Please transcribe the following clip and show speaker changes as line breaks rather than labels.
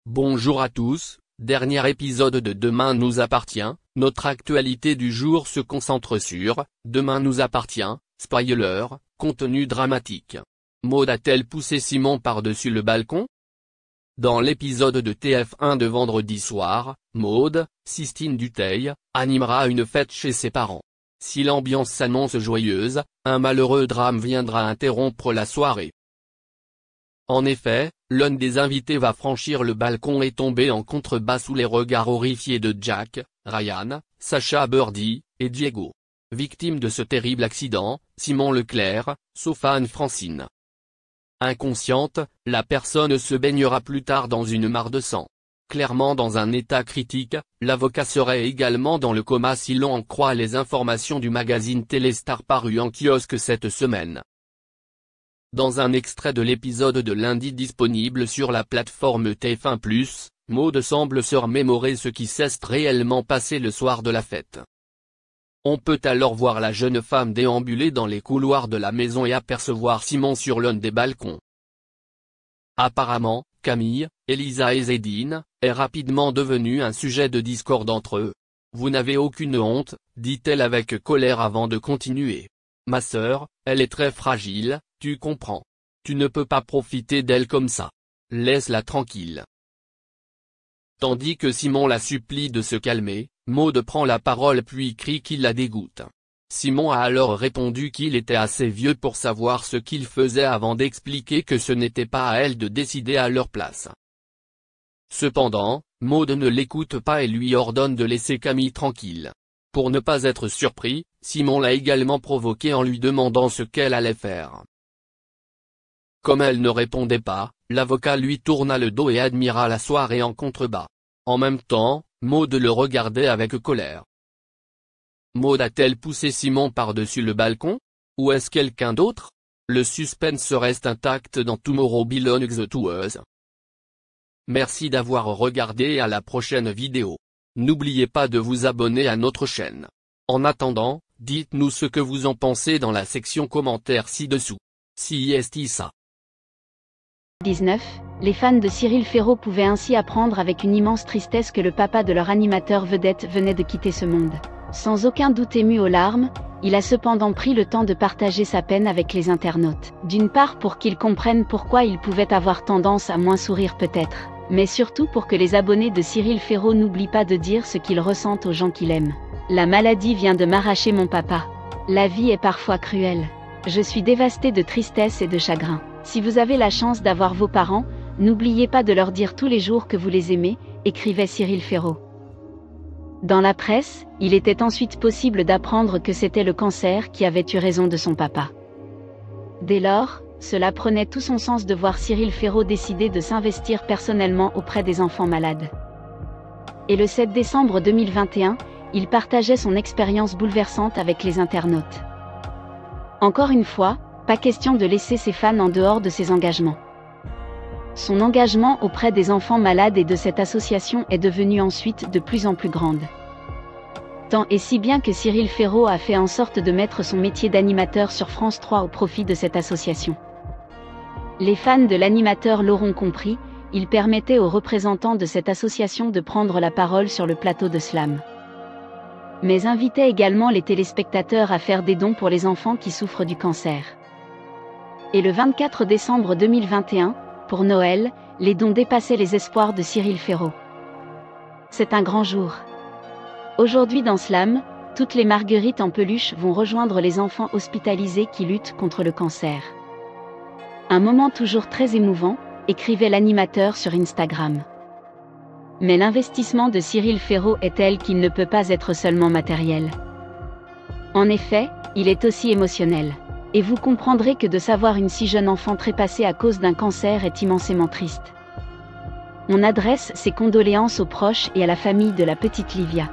Bonjour à tous, dernier épisode de Demain nous appartient. Notre actualité du jour se concentre sur Demain nous appartient, spoiler, contenu dramatique. Maud a-t-elle poussé Simon par-dessus le balcon? Dans l'épisode de TF1 de vendredi soir, Maud, Sistine Dutheil, animera une fête chez ses parents. Si l'ambiance s'annonce joyeuse, un malheureux drame viendra interrompre la soirée. En effet, l'un des invités va franchir le balcon et tomber en contrebas sous les regards horrifiés de Jack, Ryan, Sacha Birdie, et Diego. Victime de ce terrible accident, Simon Leclerc, sauf Anne-Francine. Inconsciente, la personne se baignera plus tard dans une mare de sang. Clairement dans un état critique, l'avocat serait également dans le coma si l'on en croit les informations du magazine Téléstar paru en kiosque cette semaine. Dans un extrait de l'épisode de lundi disponible sur la plateforme TF1+, Maud semble se remémorer ce qui s'est réellement passé le soir de la fête. On peut alors voir la jeune femme déambuler dans les couloirs de la maison et apercevoir Simon sur l'un des balcons. Apparemment, Camille, Elisa et Zédine, est rapidement devenu un sujet de discorde entre eux. « Vous n'avez aucune honte », dit-elle avec colère avant de continuer. « Ma sœur, elle est très fragile, tu comprends. Tu ne peux pas profiter d'elle comme ça. Laisse-la tranquille. » Tandis que Simon la supplie de se calmer, Maud prend la parole puis crie qu'il la dégoûte. Simon a alors répondu qu'il était assez vieux pour savoir ce qu'il faisait avant d'expliquer que ce n'était pas à elle de décider à leur place. Cependant, Maud ne l'écoute pas et lui ordonne de laisser Camille tranquille. Pour ne pas être surpris, Simon l'a également provoqué en lui demandant ce qu'elle allait faire. Comme elle ne répondait pas, l'avocat lui tourna le dos et admira la soirée en contrebas. En même temps, Maud le regardait avec colère. Maud a-t-elle poussé Simon par-dessus le balcon? Ou est-ce quelqu'un d'autre? Le suspense reste intact dans Tomorrow Belongs to Us. Merci d'avoir regardé et à la prochaine vidéo. N'oubliez pas de vous abonner à notre chaîne. En attendant, dites-nous ce que vous en pensez dans la section commentaires ci-dessous. Si est ça.
19, les fans de Cyril Ferraud pouvaient ainsi apprendre avec une immense tristesse que le papa de leur animateur vedette venait de quitter ce monde. Sans aucun doute ému aux larmes, il a cependant pris le temps de partager sa peine avec les internautes. D'une part pour qu'ils comprennent pourquoi il pouvait avoir tendance à moins sourire peut-être, mais surtout pour que les abonnés de Cyril Ferraud n'oublient pas de dire ce qu'ils ressentent aux gens qu'il aime. La maladie vient de m'arracher mon papa. La vie est parfois cruelle. Je suis dévasté de tristesse et de chagrin. Si vous avez la chance d'avoir vos parents, n'oubliez pas de leur dire tous les jours que vous les aimez, écrivait Cyril Ferraud. Dans la presse, il était ensuite possible d'apprendre que c'était le cancer qui avait eu raison de son papa. Dès lors, cela prenait tout son sens de voir Cyril Ferraud décider de s'investir personnellement auprès des enfants malades. Et le 7 décembre 2021, il partageait son expérience bouleversante avec les internautes. Encore une fois, pas question de laisser ses fans en dehors de ses engagements. Son engagement auprès des enfants malades et de cette association est devenu ensuite de plus en plus grande. Tant et si bien que Cyril Ferraud a fait en sorte de mettre son métier d'animateur sur France 3 au profit de cette association. Les fans de l'animateur l'auront compris, il permettait aux représentants de cette association de prendre la parole sur le plateau de Slam. Mais invitait également les téléspectateurs à faire des dons pour les enfants qui souffrent du cancer. Et le 24 décembre 2021, pour Noël, les dons dépassaient les espoirs de Cyril Ferraud. C'est un grand jour. Aujourd'hui dans Slam, toutes les marguerites en peluche vont rejoindre les enfants hospitalisés qui luttent contre le cancer. Un moment toujours très émouvant, écrivait l'animateur sur Instagram. Mais l'investissement de Cyril Ferraud est tel qu'il ne peut pas être seulement matériel. En effet, il est aussi émotionnel. Et vous comprendrez que de savoir une si jeune enfant trépassée à cause d'un cancer est immensément triste. On adresse ses condoléances aux proches et à la famille de la petite Livia.